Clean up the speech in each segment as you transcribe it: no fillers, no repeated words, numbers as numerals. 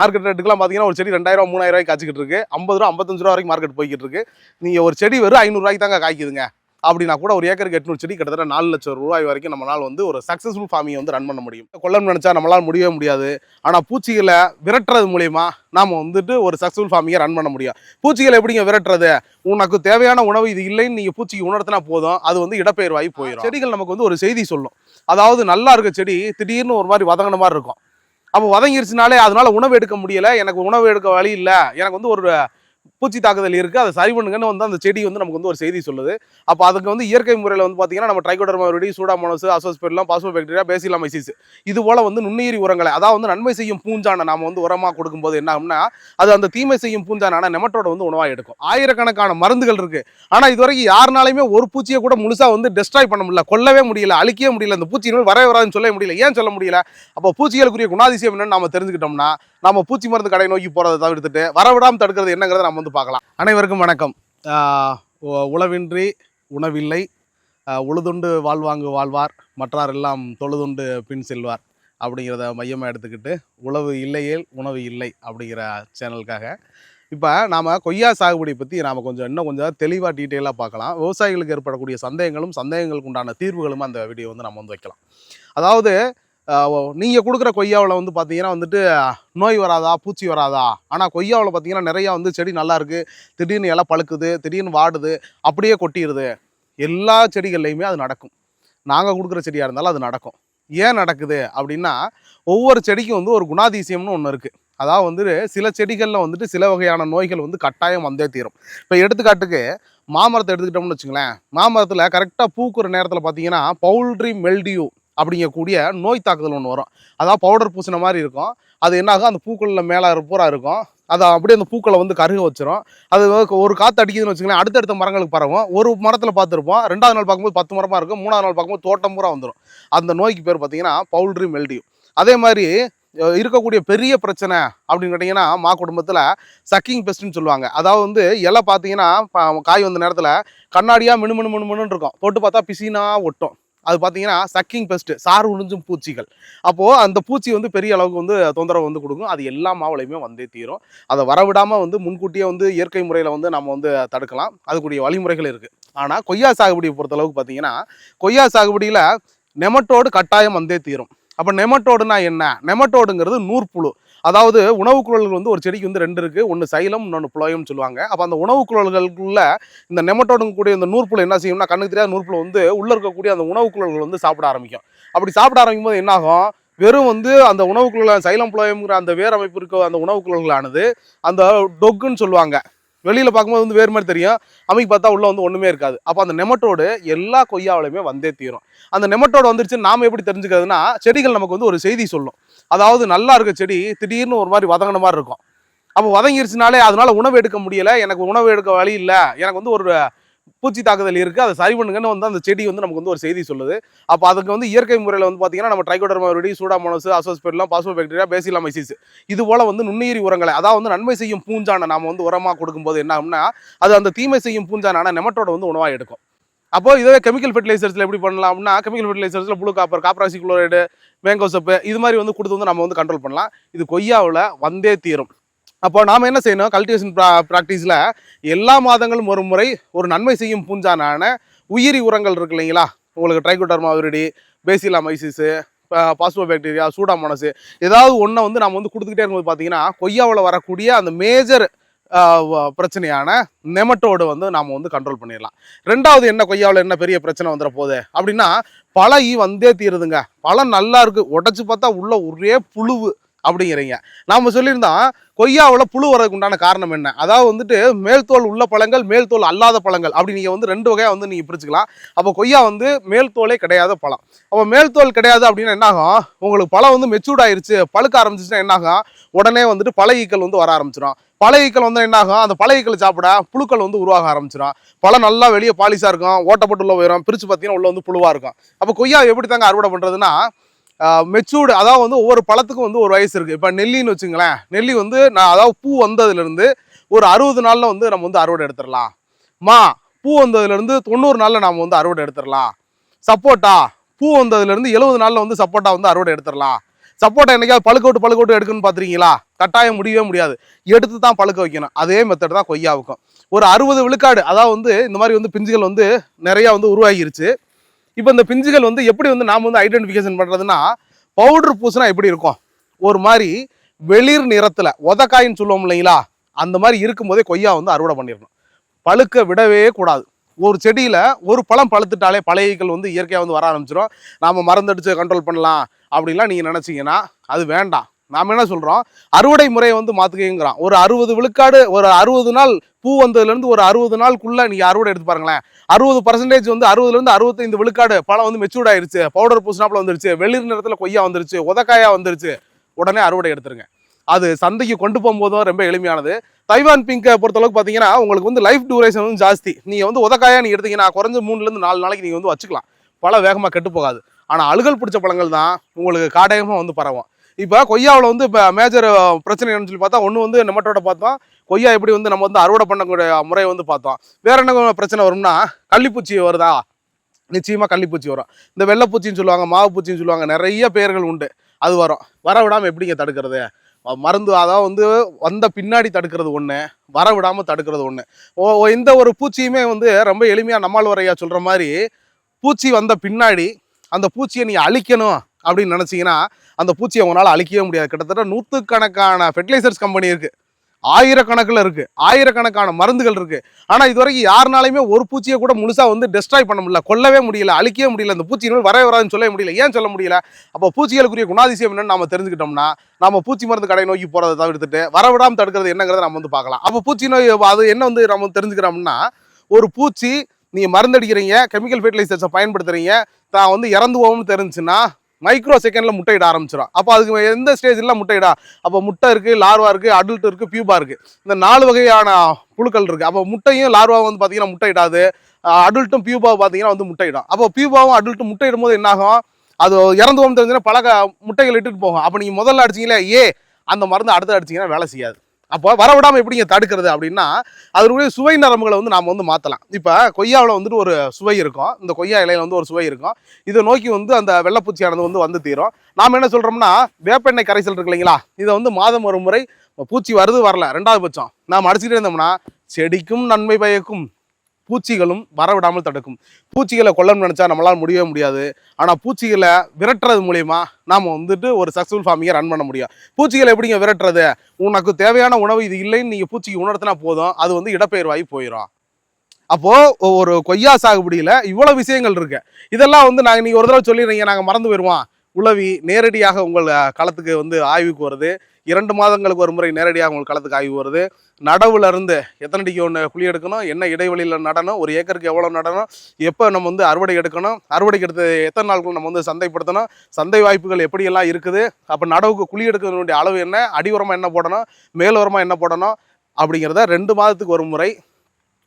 Market ரேட்டுக்குலாம் பார்த்தீங்கன்னா ஒரு செடி 2000 3000 காய்ச்சிக்கிட்டு இருக்கு. 50 ரூபா 55 ரூபா வரைக்கும் மார்க்கெட் போய்கிட்டு இருக்கு. நீங்கள் ஒரு செடி வெறும் 500 ரூபாய்க்கு தாங்க காய்க்குதுங்க அப்படின்னா கூட ஒரு ஏக்கருக்கு 800 செடி கிட்டத்தட்ட 4 லட்சம் ரூபாய் வரைக்கும் நம்மளால் வந்து ஒரு சக்ஸஸ்ஃபுல் ஃபார்மிங் வந்து ரன் பண்ண முடியும். கொள்ளணும்னு நினச்சா நம்மளால் முடியவே முடியாது. ஆனால் பூச்சிகளை விரட்டுறது மூலியமா நாம் வந்துட்டு ஒரு சக்ஸஸ்ஃபுல் ஃபார்மிங்கை ரன் பண்ண முடியும். பூச்சிகளை எப்படிங்க விரட்டுறது? உனக்கு தேவையான உணவு இது இல்லைன்னு நீங்கள் பூச்சிக்கு உணர்த்தினா போதும், அது வந்து இடப்பெயர்வாகி போயிடும். செடிகள் நமக்கு வந்து ஒரு செய்தி சொல்லும். அதாவது நல்லா இருக்க செடி திடீர்னு ஒரு மாதிரி வதங்கின மாதிரி இருக்கும். அப்போ வதங்கிருச்சுனாலே அதனால உணவு எடுக்க முடியல, எனக்கு உணவு எடுக்க வழி இல்லை, எனக்கு வந்து ஒரு பூச்சி தாக்குதல் இருக்குது, அதை சரி பண்ணுங்கன்னு வந்து அந்த செடி வந்து நமக்கு வந்து ஒரு செய்தி சொல்லுது. அப்போ அதுக்கு வந்து இயற்கை முறையில் வந்து பார்த்தீங்கன்னா நம்ம Trichoderma viride, Pseudomonas, Azospirillum, phosphobacteria, Paecilomyces இது போல வந்து நுண்ணுயிரி உரங்களை, அதாவது வந்து நன்மை செய்யும் பூஞ்சானை நாம வந்து உரமாக கொடுக்கும்போது என்ன ஆகும்னா அது அந்த தீமை செய்யும் பூஞ்சான நெமட்டோட வந்து உணவாக எடுக்கும். ஆயிரக்கணக்கான மருந்துகள் இருக்கு. ஆனால் இதுவரைக்கும் யாருனாலுமே ஒரு பூச்சியை கூட முழுசா வந்து டெஸ்ட்ராய் பண்ண முடியல, கொல்லவே முடியல, அழிக்கவே முடியல, இந்த பூச்சி வரவே வராதுன்னு சொல்ல முடியல. ஏன் சொல்ல முடியல? அப்போ பூச்சிகளுக்குரிய குணாதிசயம் என்னன்னு நாம தெரிஞ்சுக்கிட்டோம்னா நம்ம பூச்சி மருந்து கடை நோக்கி போறதை தவிர்த்துட்டு வரவிடாமல் தடுக்கிறது என்னங்கிறத நம்ம வந்து பார்க்கலாம். அனைவருக்கும் வணக்கம். உளவின்றி உணவில்லை, உழுதுண்டு வாழ்வாங்கு வாழ்வார், மற்றார் எல்லாம் தொழுதுண்டு பின் செல்வார் அப்படிங்கிறத மையமாக எடுத்துக்கிட்டு உழவு இல்லையேல் உணவு இல்லை அப்படிங்கிற சேனலுக்காக இப்போ நாம் கொய்யா சாகுபடி பற்றி நாம் இன்னும் கொஞ்சம் தெளிவாக டீட்டெயிலாக பார்க்கலாம். விவசாயிகளுக்கு ஏற்படக்கூடிய சந்தேகங்களுக்கு உண்டான தீர்வுகளும் அந்த வீடியோ வந்து நம்ம வந்து வைக்கலாம். அதாவது நீங்கள் கொடுக்குற கொய்யாவில் வந்து பார்த்தீங்கன்னா வந்துட்டு நோய் வராதா, பூச்சி வராதா? ஆனால் கொய்யாவில் பார்த்தீங்கன்னா நிறையா வந்து செடி நல்லா இருக்குது, திடீர்னு இலை பழுக்குது, திடீர்னு வாடுது, அப்படியே கொட்டிடுது. எல்லா செடிகள்லையுமே அது நடக்கும். நாங்கள் கொடுக்குற செடியாக இருந்தாலும் அது நடக்கும். ஏன் நடக்குது அப்படின்னா ஒவ்வொரு செடிக்கும் வந்து ஒரு குணாதிசயம்னு ஒன்று இருக்குது. அதாவது வந்து சில செடிகளில் வந்துட்டு சில வகையான நோய்கள் வந்து கட்டாயம் வந்தே தீரும். இப்போ எடுத்துக்காட்டுக்கு மாமரத்தை எடுத்துக்கிட்டோம்னு வச்சுங்களேன். மாமரத்தில் கரெக்டாக பூக்குற நேரத்தில் பார்த்தீங்கன்னா பவுல்ட்ரி மெல்டியூ அப்படிங்கக்கூடிய நோய் தாக்குதல் ஒன்று வரும். அதாவது பவுடர் பூசின மாதிரி இருக்கும். அது என்னாகும், அந்த பூக்களில் மேலே பூரா இருக்கும், அதை அப்படியே அந்த பூக்களை வந்து கருக வச்சிரும். அது ஒரு காற்று அடிக்குதுன்னு வச்சுக்கலாம், அடுத்தடுத்த மரங்களுக்கு பரவும். ஒரு மரத்தில் பார்த்துருப்போம், 2வது நாள் பார்க்கும்போது 10 மரமாக இருக்கும், 3வது நாள் பார்க்கும்போது தோட்டம் பூரா வந்துடும். அந்த நோய்க்கு பேர் பார்த்தீங்கன்னா பவுல்ட்ரி மெல்டியூ. அதே மாதிரி இருக்கக்கூடிய பெரிய பிரச்சனை அப்படின்னு கேட்டிங்கன்னா மா குடும்பத்தில் சக்கிங் பெஸ்ட்னு சொல்லுவாங்க. அதாவது வந்து இலை பார்த்தீங்கன்னா காய் வந்த நேரத்தில் கண்ணாடியாக மினுன்னு இருக்கும், தொட்டு பார்த்தா பிசினா ஒட்டும். அது பார்த்தீங்கன்னா சக்கிங் பெஸ்ட்டு, சாறு உறிஞ்சும் பூச்சிகள். அப்போது அந்த பூச்சி வந்து பெரிய அளவுக்கு வந்து தொந்தரவு வந்து கொடுக்கும். அது எல்லா மாவுலையுமே வந்தே தீரும். அதை வரவிடாமல் வந்து முன்கூட்டியே வந்து இயற்கை முறையில் வந்து நம்ம வந்து தடுக்கலாம். அதுக்குரிய வழிமுறைகள் இருக்குது. ஆனால் கொய்யா சாகுபடியை பொறுத்தளவுக்கு பார்த்தீங்கன்னா கொய்யா சாகுபடியில் நெமட்டோடு கட்டாயம் வந்தே தீரும். அப்போ நெமட்டோடுனா என்ன? நெமட்டோடுங்கிறது நூற்புழு. அதாவது உணவுக் குழல்கள் வந்து ஒரு செடிக்கு வந்து 2 இருக்குது. ஒன்று சைலம், இன்னொன்று புலோயம்னு சொல்லுவாங்க. அப்போ அந்த உணவுக் குழல்களுக்குள்ள இந்த நெமட்டோடுங்க கூடிய இந்த நூற்புழு என்ன செய்யும்னா, கண்ணுக்கு தெரியாத நூற்புழு வந்து உள்ளே இருக்கக்கூடிய அந்த உணவுக் குழல்கள் வந்து சாப்பிட ஆரம்பிக்கும். அப்படி சாப்பிட ஆரம்பிக்கும் போது என்னாகும், வெறும் வந்து அந்த உணவுக் குழல் சைலம் புலோயம்ங்கிற அந்த வேர் அமைப்பு இருக்க அந்த உணவுக் குழல்களானது அந்த டொக்குன்னு சொல்லுவாங்க. வெளியில் பார்க்கும்போது வந்து வேறு மாதிரி தெரியும், அமைக்கு பார்த்தா உள்ளே வந்து ஒன்றுமே இருக்காது. அப்போ அந்த நெமட்டோடு எல்லா கொய்யாவிலையுமே வந்தே தீரும். அந்த நெமட்டோடு வந்துருச்சுன்னு நாம் எப்படி தெரிஞ்சுக்கிறதுனா, செடிகள் நமக்கு வந்து ஒரு செய்தி சொல்லும். அதாவது நல்லா இருக்க செடி திடீர்னு ஒரு மாதிரி வதங்கின மாதிரி இருக்கும். அப்போ வதங்கிருச்சுனாலே அதனால உணவு எடுக்க முடியலை, எனக்கு உணவு எடுக்க வழி இல்லை, எனக்கு வந்து ஒரு பூச்சி தாக்குதல் இருக்குது, அதை சரி பண்ணுங்கன்னு வந்து அந்த செடி வந்து நமக்கு வந்து ஒரு செய்தி சொல்லுது. அப்போ அதுக்கு வந்து இயற்கை முறையில் வந்து பார்த்தீங்கன்னா நம்ம Trichoderma viride, Pseudomonas, Azospirillum, phosphobacteria, Paecilomyces இது போல வந்து நுண்ணுயிரி உரங்களை, அதாவது வந்து நன்மை செய்யும் பூஞ்சானை நாம வந்து உரமாக கொடுக்கும்போது என்ன ஆகும்னா அது அந்த தீமை செய்யும் பூஞ்சான நெமட்டோட வந்து உணவாக எடுக்கும். அப்போ இதே கெமிக்கல் ஃபெர்டிலைசர்ஸில் எப்படி பண்ணலாம்னா, கெமிக்கல் ஃபெர்டிலைசர்ஸில் ப்ளூ காப்பர், காப்பராக்சி குளோரைடு, மேங்கோசப்பு இது மாதிரி வந்து கொடுத்து வந்து நம்ம வந்து கண்ட்ரோல் பண்ணலாம். இது கொய்யாவில் வந்தே தீரும். அப்போ நாம் என்ன செய்யணும், கல்டிவேஷன் ப்ராக்டிஸில் எல்லா மாதங்களும் ஒரு முறை ஒரு நன்மை செய்யும் பூஞ்சானான உயிரி உரங்கள் இருக்கு இல்லைங்களா, உங்களுக்கு ட்ரைகோடர்மா விரிடி, பேசிலமைசிஸ், பாஸ்போபாக்டீரியா, சூடாமோனஸ் ஏதாவது ஒன்றை வந்து நம்ம வந்து கொடுத்துக்கிட்டே இருக்கும்போது பார்த்தீங்கன்னா கொய்யாவில் வரக்கூடிய அந்த மேஜர் பிரச்சனையான நெமட்டோடு வந்து நாம் வந்து கண்ட்ரோல் பண்ணிடலாம். 2வது என்ன கொய்யாவில் என்ன பெரிய பிரச்சனை வந்துட போகுது அப்படின்னா, பழகி வந்தே தீருதுங்க. பழம் நல்லா இருக்குது, உடச்சி பார்த்தா உள்ள ஒரே புழுவு அப்படிங்கிறீங்க. நாம் சொல்லியிருந்தோம் கொய்யாவில் புழு வரதுக்கு உண்டான காரணம் என்ன, அதாவது வந்துட்டு மேல்தோல் உள்ள பழங்கள், மேல்தோல் அல்லாத பழங்கள் அப்படி நீங்கள் வந்து 2 வகையாக வந்து நீங்கள் பிரிச்சுக்கலாம். அப்போ கொய்யா வந்து மேல்தோலே கிடையாத பழம். அப்போ மேல்தோல் கிடையாது அப்படின்னா என்னாகும், உங்களுக்கு பழம் வந்து மெச்சூர்ட் ஆயிடுச்சு, பழுக்க ஆரம்பிச்சிச்சுன்னா என்னாகும், உடனே வந்துட்டு பழ ஈக்கள் வந்து வர ஆரம்பிச்சிடும். பழ ஈக்கள் வந்து என்னாகும், அந்த பழ ஈக்களை சாப்பிட புழுக்கள் வந்து உருவாக ஆரம்பிச்சிடும். பழம் நல்லா வெளியே பாலிசாக இருக்கும், ஓட்டப்பட்டு உள்ள போயிடும், பிரித்து பார்த்தீங்கன்னா உள்ள வந்து புழுவாக இருக்கும். அப்போ கொய்யா எப்படி தாங்க அறுவடை பண்ணுறதுன்னா, மெச்சூர்டு, அதாவது வந்து ஒவ்வொரு பழத்துக்கும் வந்து ஒரு வயசு இருக்குது. இப்போ நெல்லின்னு வச்சுங்களேன், நெல்லி வந்து அதாவது பூ வந்ததுலேருந்து ஒரு 60 நாளில் வந்து நம்ம வந்து அறுவடை எடுத்துடலாம். பூ வந்ததுலேருந்து 90 நாளில் நாம் வந்து அறுவடை எடுத்துடலாம். சப்போட்டா பூ வந்ததுலேருந்து 70 நாளில் வந்து சப்போட்டா வந்து அறுவடை எடுத்துடலாம். சப்போட்டா என்னைக்காவது பழுக்க விட்டு எடுக்கணும்னு பார்த்துருக்கீங்களா? கட்டாயம் முடியவே முடியாது. எடுத்து தான் பழுக்க வைக்கணும். அதே மெத்தட் தான் கொய்யாவுக்கும். ஒரு 60 விழுக்காடு அதாவது வந்து இந்த மாதிரி வந்து பிஞ்சுகள் வந்து நிறையா வந்து உருவாகிருச்சு. இப்போ இந்த பிஞ்சுகள் வந்து எப்படி வந்து நாம் வந்து ஐடென்டிஃபிகேஷன் பண்ணுறதுன்னா, பவுடர் பூசினா எப்படி இருக்கும்? ஒரு மாதிரி வெளிர் நிறத்தில் உதக்காயின்னு சொல்லுவோம் இல்லைங்களா? அந்த மாதிரி இருக்கும்போதே கொய்யா வந்து அறுவடை பண்ணிடணும். பழுக்க விடவே கூடாது. ஒரு செடியில் ஒரு பழம் பழுத்துட்டாலே பழையகள் வந்து இயற்கையாக வந்து வர ஆரம்பிச்சிடும். நாம் மருந்தடிச்சு கண்ட்ரோல் பண்ணலாம் அப்படின்லாம் நீங்கள் நினச்சிங்கன்னா அது வேண்டாம். நாம் என்ன சொல்கிறோம், அறுவடை முறையை வந்து மாற்றுக்கங்கிறோம். ஒரு 60 விழுக்காடு, ஒரு 60 நாள் பூ வந்ததுலேருந்து ஒரு 60 நாளுக்குள்ளே நீங்கள் அறுவடை எடுத்து பாருங்களேன். 60% வந்து 60லேருந்து 65 விழுக்காடு பழம் வந்து மெச்சூர்ட் ஆயிடுச்சு, பவுடர் பூசினாப்பில் வந்துருச்சு, வெளிர் நிறத்தில் கொய்யா வந்துருச்சு, உதக்காயா வந்துருச்சு, உடனே அறுவடை எடுத்துருங்க. அது சந்தைக்கு கொண்டு போகும்போதும் ரொம்ப எளிமையானது. தைவான் பிங்கை பொறுத்தளவுக்கு பார்த்தீங்கன்னா உங்களுக்கு வந்து லைஃப் டியூரேஷன் வந்து ஜாஸ்தி. நீங்கள் வந்து உதக்காயா நீங்கள் எடுத்தீங்கன்னா குறைஞ்ச 3லேருந்து 4 நாளைக்கு நீங்கள் வந்து வச்சுக்கலாம். பழம் வேகமாக கெட்டு போகாது. ஆனால் அழுகல் பிடிச்ச பழங்கள் தான் உங்களுக்கு காடகமாக வந்து பரவும். இப்போ கொய்யாவில் வந்து இப்போ மேஜர் பிரச்சனை என்னன்னு சொல்லி பார்த்தா, ஒன்று வந்து நெமட்டோட பார்த்தோம், கொய்யா எப்படி வந்து நம்ம வந்து அறுவடை பண்ணக்கூடிய முறையை வந்து பார்த்தோம். வேற என்ன பிரச்சனை வரும்னா, கள்ளிப்பூச்சி வருதா? நிச்சயமாக கள்ளிப்பூச்சி வரும். இந்த வெள்ளைப்பூச்சின்னு சொல்லுவாங்க, மாவு பூச்சின்னு சொல்லுவாங்க, நிறைய பெயர்கள் உண்டு. அது வரும். வர விடாமல் எப்படிங்க தடுக்கிறது? மருந்து அதாவது வந்து வந்த பின்னாடி தடுக்கிறது ஒன்று, வர விடாமல் தடுக்கிறது ஒன்று. எந்த ஒரு பூச்சியுமே வந்து ரொம்ப எளிமையாக நம்மாழ்வார் ஐயா சொல்கிற மாதிரி, பூச்சி வந்த பின்னாடி அந்த பூச்சியை நீங்கள் அழிக்கணும் அப்படின்னு நினச்சிங்கன்னா அந்த பூச்சியை உங்களால் அழிக்கவே முடியாது. கிட்டத்தட்ட 100கணக்கான ஃபெர்டிலைசர்ஸ் கம்பெனி இருக்குது, ஆயிரக்கணக்கில் இருக்குது, ஆயிரக்கணக்கான மருந்துகள் இருக்குது. ஆனால் இது வரைக்கும் யாருனாலையுமே ஒரு பூச்சியை கூட முழுசாக வந்து டெஸ்ட்ராய் பண்ண முடியல, கொல்லவே முடியல, அழிக்கவே முடியல. இந்த பூச்சியினால் வரவே வராதுன்னு சொல்ல முடியல. ஏன் சொல்ல முடியல? அப்போ பூச்சிகளுக்குரிய குணாதிசயம் என்னன்னு நம்ம தெரிஞ்சுக்கிட்டோம்னா, நம்ம பூச்சி மருந்து கடை நோக்கி போகிறத தவிர்த்துட்டு வரவிடாமல் தடுக்கிறது என்னங்கிறத நம்ம வந்து பார்க்கலாம். அப்போ பூச்சி நோய் அது என்ன வந்து நம்ம தெரிஞ்சுக்கிறோம்னா, ஒரு பூச்சி நீங்கள் மருந்தடிக்கிறீங்க, கெமிக்கல் ஃபெர்டிலைசர்ஸை பயன்படுத்துறீங்க, தான் வந்து இறந்து போகும்னு தெரிஞ்சுன்னா மைக்ரோ செகண்டில் முட்டையிட ஆரம்பிச்சிடும். அப்போ அதுக்கு எந்த ஸ்டேஜ்லாம் முட்டையிடா? அப்போ முட்டை இருக்குது, லார்வா இருக்குது, அடல்ட் இருக்குது, பியூபா இருக்குது. இந்த 4 வகையான புழுக்கள் இருக்குது. அப்போ முட்டையும் லார்வாவும் வந்து பார்த்தீங்கன்னா முட்டையிடாது, அடல்ட்டும் பியூபாவும் பார்த்தீங்கன்னா வந்து முட்டையிடும். அப்போ பியூபாவும் அடல்ட்டும் முட்டையிடும் போது என்னாகும்? அது இறந்து போகும் தெரிஞ்சுன்னா பல முட்டைகள் இட்டுட்டு போகும். அப்போ நீங்கள் முதல்ல அடிச்சிங்களே அந்த மருந்து அடுத்து அடிச்சிங்கன்னா வேலை செய்யாது. அப்போ வரவிடாமல் எப்படிங்க தடுக்கிறது அப்படின்னா, அதனுடைய சுவை நரம்புகளை வந்து நாம் வந்து மாற்றலாம். இப்போ கொய்யாவில் வந்துட்டு ஒரு சுவை இருக்கும், இந்த கொய்யா இலையில் வந்து ஒரு சுவை இருக்கும். இதை நோக்கி வந்து அந்த வெள்ளைப்பூச்சியானது வந்து தீரும். நாம் என்ன சொல்கிறோம்னா, வேப்பெண்ணெய் கரைசல் இருக்கு இல்லைங்களா, இதை வந்து மாதம் ஒரு முறை பூச்சி வருது வரல 2வது பட்சம் நாம் அடிச்சுட்டே இருந்தோம்னா செடிக்கும் நன்மை பயக்கும், பூச்சிகளும் வரவிடாமல் தடுக்கும். பூச்சிகளை கொல்லணும்னு நினச்சா நம்மளால் முடியவே முடியாது. ஆனால் பூச்சிகளை விரட்டுறது மூலயமா நாம் வந்துட்டு ஒரு சக்ஸஸ்ஃபுல் ஃபார்மிங்கை ரன் பண்ண முடியும். பூச்சிகளை எப்படிங்க விரட்டுறது? உனக்கு தேவையான உணவு இது இல்லைன்னு நீங்கள் பூச்சிக்கு உணர்த்தினா போதும், அது வந்து இடப்பெயர்வாகி போயிடும். அப்போது ஒரு கொய்யா சாகுபடியில் இவ்வளோ விஷயங்கள் இருக்குது. இதெல்லாம் வந்து நாங்கள் நீங்கள் ஒரு தடவை சொல்லிடுறீங்க, நாங்கள் மறந்து போயிடுவோம். உளவி நேரடியாக உங்கள் களத்துக்கு வந்து ஆய்வுக்கு வருது. 2 மாதங்களுக்கு ஒரு முறை நேரடியாக உங்கள் களத்துக்கு ஆய்வு வருது. நடவுல இருந்து எத்தனை அடிக்கு ஒன்று குழி எடுக்கணும், என்ன இடைவெளியில் நடணும், ஒரு ஏக்கருக்கு எவ்வளோ நடணும், எப்போ நம்ம வந்து அறுவடை எடுக்கணும், அறுவடைக்கு எடுத்து எத்தனை நாட்கள் நம்ம வந்து சந்தைப்படுத்தணும், சந்தை வாய்ப்புகள் எப்படியெல்லாம் இருக்குது, அப்போ நடவுக்கு குழி எடுக்கிறதுனுடைய அளவு என்ன, அடி உரமாக என்ன போடணும், மேல் உரமாக என்ன போடணும் அப்படிங்கிறத 2 மாதத்துக்கு ஒரு முறை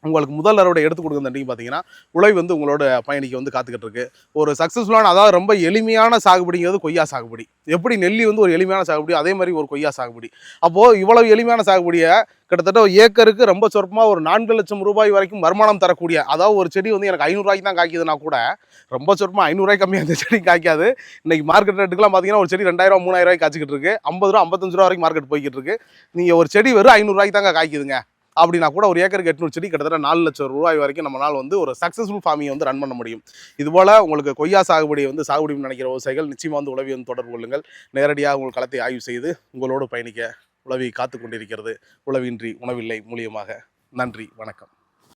உங்களுக்கு முதல் அறுவடை எடுத்து கொடுக்குறதுன்னு பார்த்தீங்கன்னா உழவு வந்து உங்களோட பயணிக்கு வந்து காத்துக்கிட்டு இருக்கு. ஒரு சக்ஸஸ்ஃபுல்லான அதாவது ரொம்ப எளிமையான சாகுபடிங்கிறது கொய்யா சாகுபடி. எப்படி நெல்லி வந்து ஒரு எளிமையான சாகுபடி, அதே மாதிரி ஒரு கொய்யா சாகுபடி. அப்போது இவ்வளவு எளிமையான சாகுபடியை கிட்டத்தட்ட ஏக்கருக்கு ரொம்ப சொற்பமாக ஒரு 4 லட்சம் ரூபாய் வரைக்கும் வருமானம் தரக்கூடிய, அதாவது ஒரு செடி வந்து எனக்கு 500 ரூபாய்க்கு தான் காய்க்குதுன்னா கூட ரொம்ப சொற்பமாக 500 ரூபாய் கம்மியாக அந்த செடி காய்க்காது. இன்னைக்கு மார்க்கெட் ரேட்டுக்குலாம் பார்த்தீங்கன்னா ஒரு செடி 2000 3000 ரூபாய்க்கு காய்ச்சிக்கிட்டு இருக்கு, 50 ரூபா 55 ரூபா வரைக்கும் மார்க்கெட் போய்கிட்டு இருக்கு. நீங்கள் ஒரு செடி வெறும் 500 ரூபாய்க்கு தாங்க காய்க்குதுங்க அப்படின்னா கூட ஒரு ஏக்கருக்கு 800 செடி கிட்டத்தட்ட 4 லட்சம் ரூபாய் வரைக்கும் நம்மளால் வந்து ஒரு சக்ஸஸ்ஃபுல் ஃபார்மிங்கை வந்து ரன் பண்ண முடியும். இதுபோல் உங்களுக்கு கொய்யா சாகுபடி வந்து சாகுபடி நினைக்கிற விவசாயிகள் நிச்சயமாக வந்து உளவி வந்து தொடர்பு கொள்ளுங்கள். நேரடியாக உங்கள் களத்தை ஆய்வு செய்து உங்களோடு பயணிக்க உளவி காத்து கொண்டிருக்கிறது. உளவின்றி உணவில்லை மூலியமாக. நன்றி, வணக்கம்.